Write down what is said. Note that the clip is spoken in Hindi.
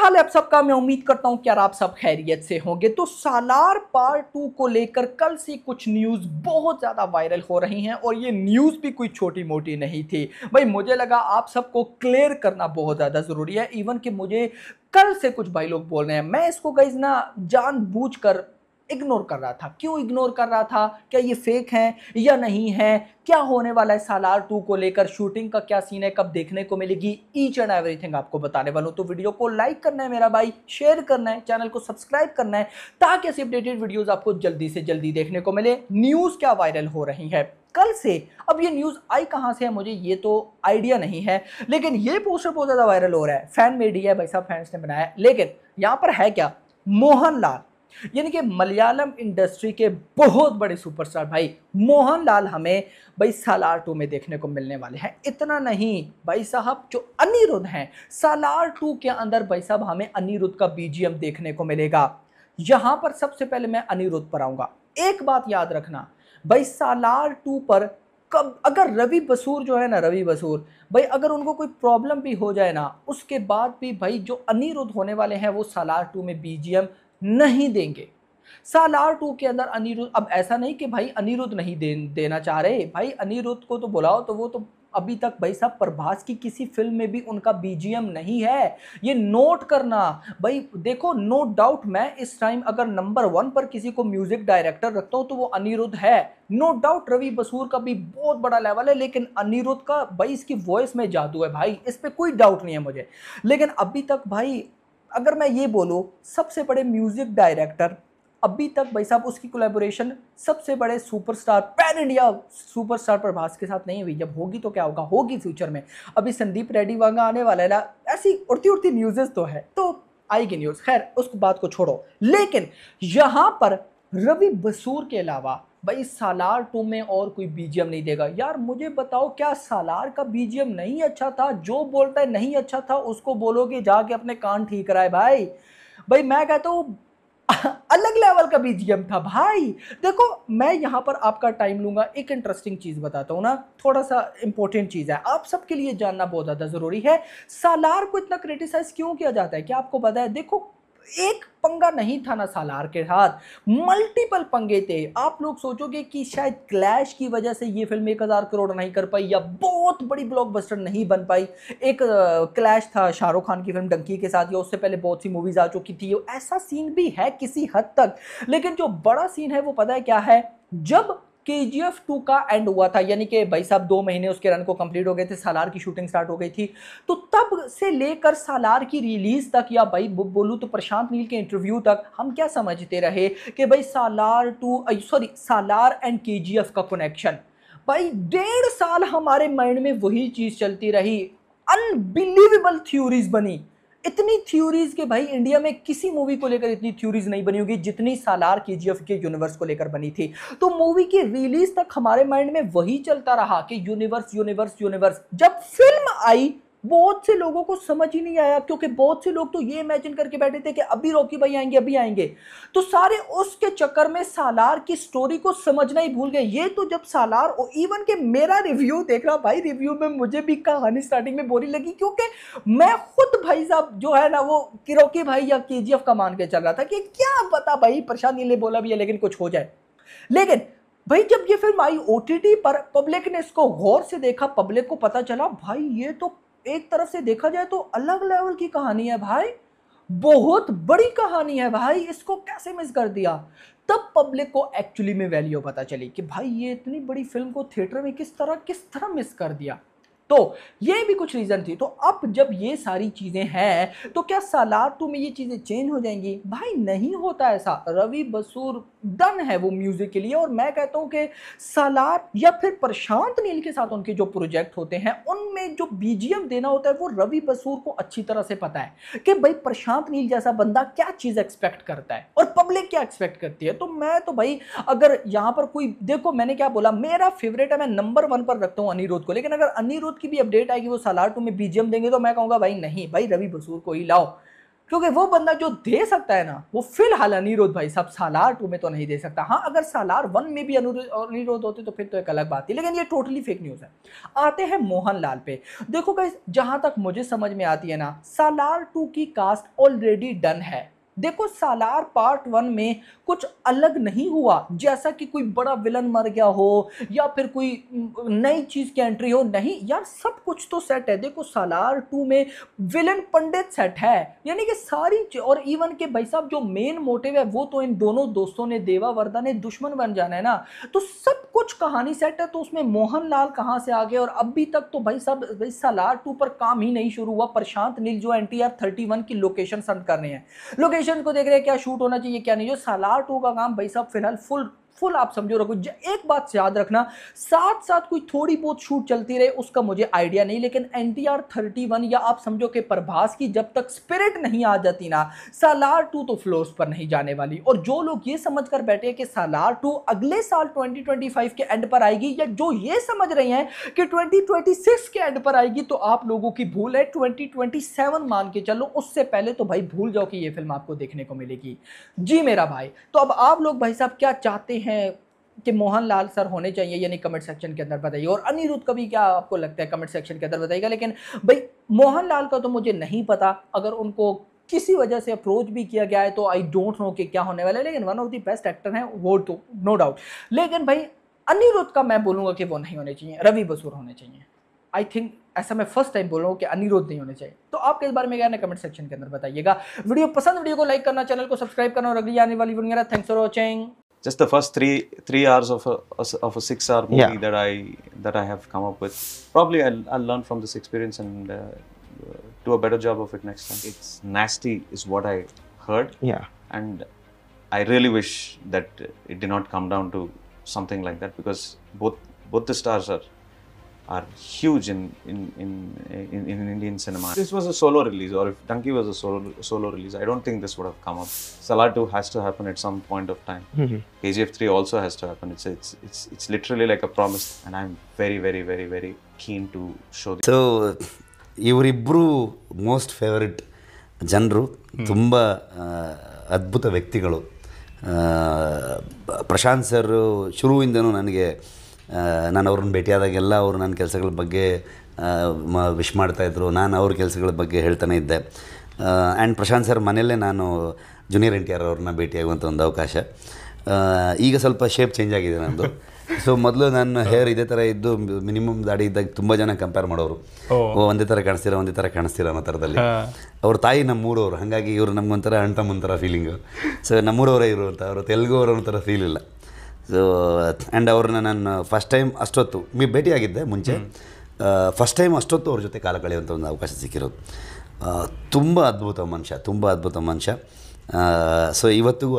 हाल है आप सबका। मैं उम्मीद करता हूं कि यार आप सब खैरियत से होंगे। तो सालार पार्ट 2 को लेकर कल से कुछ न्यूज बहुत ज्यादा वायरल हो रही हैं और ये न्यूज भी कोई छोटी मोटी नहीं थी भाई। मुझे लगा आप सबको क्लियर करना बहुत ज्यादा जरूरी है। इवन कि मुझे कल से कुछ भाई लोग बोल रहे हैं, मैं इसको गाइस ना जानबूझकर इग्नोर कर रहा था। क्यों इग्नोर कर रहा था? क्या ये फेक है या नहीं है? क्या होने वाला है सालार 2 को लेकर? शूटिंग का क्या सीन है? कब देखने को मिलेगी? ईच एंड एवरीथिंग आपको बताने वाला हूं। तो वीडियो को लाइक करना है मेरा भाई, शेयर करना है, चैनल को सब्सक्राइब करना है ताकि ऐसी अपडेटेड वीडियोस आपको जल्दी से जल्दी देखने को मिले। न्यूज क्या वायरल हो रही है कल से? अब ये न्यूज आई कहां से है मुझे ये तो आइडिया नहीं है, लेकिन ये पोस्टर बहुत ज्यादा वायरल हो रहा है। फैन मेड है भाई साहब, फैंस ने बनाया है। लेकिन यहां पर है क्या? मोहनलाल यानी कि मलयालम इंडस्ट्री के बहुत बड़े सुपरस्टार भाई मोहनलाल हमें भाई सालार 2 में देखने को मिलने वाले हैं। इतना नहीं भाई साहब, जो अनिरुद्ध हैं सालार 2 के अंदर भाई साहब हमें अनिरुद्ध का बीजीएम देखने को मिलेगा। यहां पर सबसे पहले मैं अनिरुद्ध पर आऊंगा। एक बात याद रखना भाई, सालार 2 पर कब अगर रवि बसूर जो है ना, रवि बसूर भाई अगर उनको कोई प्रॉब्लम भी हो जाए ना, उसके बाद भी भाई जो अनिरुद्ध होने वाले हैं वो सालार 2 में बीजीएम नहीं देंगे। सालार 2 के अंदर अनिरुद्ध, अब ऐसा नहीं कि भाई अनिरुद्ध नहीं देना चाह रहे भाई, अनिरुद्ध को तो बुलाओ। तो वो तो अभी तक भाई साहब प्रभास की किसी फिल्म में भी उनका बीजीएम नहीं है, ये नोट करना भाई। देखो नो डाउट मैं इस टाइम अगर नंबर 1 पर किसी को म्यूजिक डायरेक्टर रखता हूं तो वो अनिरुद्ध है। नो डाउट रवि बसूर का भी बहुत बड़ा लेवल है, लेकिन अनिरुद्ध का भाई इसकी वॉइस में जादू है भाई, इस पे कोई डाउट नहीं है मुझे। लेकिन अभी तक भाई अगर मैं ये बोलूं सबसे बड़े म्यूजिक डायरेक्टर अभी तक भाई साहब उसकी कोलैबोरेशन सबसे बड़े superstar pan India superstar Prabhas के साथ नहीं हुई। जब होगी तो क्या होगा, होगी फ्यूचर में। अभी संदीप रेड्डी वहां आने वाला है ना, ऐसी उड़ती उड़ती न्यूज़ेस तो है, तो आएगी न्यूज़। खैर उस बात को छोड़ो, लेकिन यहां पर रवि बसूर के अलावा भाई सालार 2 में और कोई बीजीएम नहीं देगा। यार मुझे बताओ, क्या सालार का बीजीएम नहीं अच्छा था? जो बोलता है नहीं अच्छा था उसको बोलोगे जाके अपने कान ठीक कराए भाई। भाई मैं कहता हूं अलग लेवल का बीजीएम था भाई। देखो मैं यहां पर आपका टाइम लूंगा, एक इंटरेस्टिंग चीज बताता हूं ना, थोड़ा सा इंपॉर्टेंट चीज है, आप सबके लिए जानना बहुत ज्यादा जरूरी है। सालार को इतना क्रिटिसाइज क्यों किया जाता है, क्या आपको पता है? देखो एक पंगा नहीं था ना सालार के साथ, मल्टीपल पंगे थे। आप लोग सोचोगे कि शायद क्लैश की वजह से ये फिल्म 1,000 करोड़ नहीं कर पाई या बहुत बड़ी ब्लॉकबस्टर नहीं बन पाई। एक क्लैश था शाहरुख खान की फिल्म डंकी के साथ, या उससे पहले बहुत सी मूवीज आ चुकी थी, ऐसा सीन भी है किसी हद तक। लेकिन जो बड़ा सीन है वो पता है क्या है? जब KGF 2 का एंड हुआ था, यानी कि भाई साहब 2 महीने उसके रन को कंप्लीट हो गए थे, सालार की शूटिंग स्टार्ट हो गई थी, तो तब से लेकर सालार की रिलीज तक, या भाई बोलूं तो प्रशांत नील के इंटरव्यू तक, हम क्या समझते रहे कि भाई सालार एंड KGF का कनेक्शन। भाई 1.5 साल हमारे माइंड में वही चीज चलती रही, अनबिलीवेबल थ्योरीज बनी। इतनी थ्योरीज के भाई इंडिया में किसी मूवी को लेकर इतनी थ्योरीज नहीं बनी होगी जितनी सालार KGF के यूनिवर्स को लेकर बनी थी। तो मूवी की रिलीज तक हमारे माइंड में वही चलता रहा कि यूनिवर्स यूनिवर्स यूनिवर्स। जब फिल्म आई बहुत से लोगों को समझ ही नहीं आया, क्योंकि बहुत से लोग तो ये इमेजिन करके बैठे थे कि अभी रॉकी भाई आएंगे, अभी आएंगे। तो सारे उसके चक्कर में सालार की स्टोरी को समझना ही भूल गए। ये तो जब सालार, इवन के मेरा रिव्यू देख रहा भाई, रिव्यू में मुझे भी कहानी स्टार्टिंग में बोरिंग लगी, क्योंकि मैं खुद भाई साहब जो है ना वो रॉकी भाई या KGF का मान के चल रहा था कि क्या पता भाई, प्रशांत नील ने बोला भी है लेकिन कुछ हो जाए। लेकिन भाई जब ये फिल्म आई OTT पर, पब्लिक ने इसको गौर से देखा, पब्लिक को पता चला भाई ये तो एक तरफ से देखा जाए तो अलग लेवल की कहानी है भाई, बहुत बड़ी कहानी है भाई, इसको कैसे मिस कर दिया। तब पब्लिक को एक्चुअली में वैल्यू पता चली कि भाई ये इतनी बड़ी फिल्म को थिएटर में किस तरह मिस कर दिया। तो ये भी कुछ रीजन थी। तो अब जब ये सारी चीजें हैं तो क्या सालार 2 में ये चीजें चेंज हो जाएंगी? भाई नहीं होता ऐसा। रवि बसूर डन है वो म्यूजिक के लिए, और मैं कहता हूं कि सालार या फिर प्रशांत नील के साथ उनके जो प्रोजेक्ट होते हैं उनमें जो बीजीएम देना होता है वो रवि बसूर को अच्छी तरह से पता है कि भाई प्रशांत नील जैसा बंदा क्या चीज एक्सपेक्ट करता है और पब्लिक क्या एक्सपेक्ट करती है। तो मैं तो भाई अगर यहां पर कोई, देखो मैंने क्या बोला, मेरा फेवरेट है, मैं नंबर 1 पर रखता हूं अनिरुद्ध को, लेकिन अगर अनिरुद्ध की भी अपडेट आएगी वो सालार 2 में बीजीएम देंगे तो मैं कहूंगा भाई नहीं भाई, रवि बसूर को ही लाओ। क्योंकि वो बंदा जो दे सकता है ना, वो फिलहाल अनिरुद्ध भाई साहब सालार 2 में तो नहीं दे सकता। हाँ, अगर सालार 1 में भी अनिरुद्ध होते तो फिर तो एक अलग बात थी, लेकिन ये टोटली फेक न्यूज़ है। आते हैं मोहनलाल पे। देखो गाइस, जहां तक मुझे समझ में आती है ना, सालार 2 की कास्ट ऑलरेडी डन है। देखो, सालार पार्ट 1 में कुछ अलग नहीं हुआ, जैसा कि कोई बड़ा विलन मर गया हो या फिर कोई नई चीज की एंट्री हो। नहीं यार, सब कुछ तो सेट है। देखो, सालार 2 में विलन पंडित सेट है, यानी कि सारी और इवन के भाई साहब जो मेन मोटिव है वो तो इन दोनों दोस्तों ने, देवावर्धा ने दुश्मन बन जाना है ना, तो सब कुछ कहानी सेट है। तो उसमें मोहनलाल कहां से आ गए? और अभी तक तो भाई साहब सालार 2 पर काम ही नहीं शुरू हुआ। प्रशांत नील जो NTR 31 की लोकेशन सर्च कर रहे हैं, लोकेशन को देख रहे हैं, क्या शूट होना चाहिए क्या नहीं। जो सालार 2 का काम भाई साहब फिलहाल फुल आप समझो रखो। एक बात याद रखना, साथ साथ कोई थोड़ी बहुत शूट चलती रहे उसका मुझे आइडिया नहीं, लेकिन NTR 31 या आप समझो कि प्रभास की जब तक स्पिरिट नहीं आ जाती ना, सालार 2 तो फ्लोर्स पर नहीं जाने वाली। और जो लोग ये समझकर बैठे हैं कि सालार 2 अगले साल 2025 के एंड पर आएगी, या जो ये समझ रहे हैं कि 2026 के एंड पर आएगी, तो आप लोगों की भूल है। 2027 मान के चलो, उससे पहले तो भाई भूल जाओ कि ये फिल्म आपको देखने को मिलेगी। जी मेरा भाई, तो अब आप लोग भाई साहब क्या चाहते हैं कि मोहनलाल सर होने चाहिए या नहीं, कमेंट सेक्शन के अंदर बताइए। और अनिरुद्ध का भी क्या आपको लगता है, कमेंट सेक्शन के अंदर बताइएगा। लेकिन भाई मोहनलाल का तो मुझे नहीं पता, अगर उनको किसी वजह से अप्रोच भी किया गया है तो आई डोंट नो कि क्या होने वाला है, लेकिन one of the best actor हैं वो तो नो डाउट। लेकिन भाई अनिरुद्ध का मैं बोलूंगा कि वो नहीं होने चाहिए, रवि बसूर होने चाहिए। आई थिंक ऐसा मैं फर्स्ट टाइम बोल रहा हूँ कि अनिरुद्ध नहीं होने चाहिए। तो आपके इस बारे में क्या है, कमेंट सेक्शन के अंदर बताइएगा। वीडियो पसंद, वीडियो को लाइक करना, चैनल को सब्सक्राइब करना, और अगली आने वाली video. Thanks for watching. Just the first three hours of a 6-hour movie that I have come up with. Probably I'll learn from this experience and do a better job of it next time. It's nasty is what I heard. Yeah. And I really wish that it did not come down to something like that, because both the stars are huge in Indian cinema. This was a solo release, or if Dunki was a solo release, I don't think this would have come up. Salar 2 has to happen at some point of time. KGF 3 also has to happen. It's literally like a promise, and I'm very, very, very, very keen to show this. So ಇವರಿಬ್ಬರು ಮೋಸ್ಟ್ ಫೇವರಿಟ್ ಜನರು, ತುಂಬ ಅದ್ಭುತ ವ್ಯಕ್ತಿಗಳು. ಪ್ರಶಾಂತ್ ಸರ್ ಶುರುವಿಂದನೂ ನನಗೆ, ನಾನು ಅವ್ರನ್ನ ಭೇಟಿಯಾದಾಗೆಲ್ಲ ಅವರು ನನ್ನ ಕೆಲಸಗಳ ಬಗ್ಗೆ ವಿಶ್ ಮಾಡ್ತಾಯಿದ್ರು, ನಾನು ಅವ್ರ ಕೆಲಸಗಳ ಬಗ್ಗೆ ಹೇಳ್ತಾನೆ ಇದ್ದೆ. ಆ್ಯಂಡ್ ಪ್ರಶಾಂತ್ ಸರ್ ಮನೆಯಲ್ಲೇ ನಾನು ಜೂನಿಯರ್ NTR ಅವ್ರನ್ನ ಭೇಟಿಯಾಗುವಂಥ ಒಂದು ಅವಕಾಶ. ಈಗ ಸ್ವಲ್ಪ ಶೇಪ್ ಚೇಂಜ್ ಆಗಿದೆ ನಂದು. ಸೊ ಮೊದಲು ನನ್ನ ಹೇರ್ ಇದೇ ಥರ ಇದ್ದು ಮಿನಿಮಮ್ ದಾಡಿ ಇದ್ದಾಗ ತುಂಬ ಜನ ಕಂಪೇರ್ ಮಾಡೋರು, ಒಂದೇ ಥರ ಕಾಣಿಸ್ತೀರ ಅನ್ನೋ ಥರದಲ್ಲಿ. ಅವ್ರ ತಾಯಿ ನಮ್ಮೂರವರು, ಹಾಗಾಗಿ ಇವರು ನಮಗೊಂಥರ ಅಣ್ತಮ್ಮಂಥರ ಫೀಲಿಂಗು. ಸೊ ನಮ್ಮೂರವರೇ ಇರುವಂಥ, ಅವರು ತೆಲುಗು ಅವರ ಥರ ಫೀಲ್ ಇಲ್ಲ. ಸೊ ಆ್ಯಂಡ್ ಅವ್ರನ್ನ ನಾನು ಫಸ್ಟ್ ಟೈಮ್ ಅಷ್ಟೊತ್ತು ಭೇಟಿಯಾಗಿದ್ದೆ ಮುಂಚೆ, ಫಸ್ಟ್ ಟೈಮ್ ಅಷ್ಟೊತ್ತು ಅವ್ರ ಜೊತೆ ಕಾಲ ಕಳೆಯುವಂಥ ಒಂದು ಅವಕಾಶ ಸಿಕ್ಕಿರೋದು. ತುಂಬ ಅದ್ಭುತ ಮನುಷ್ಯ. ಸೊ ಇವತ್ತಿಗೂ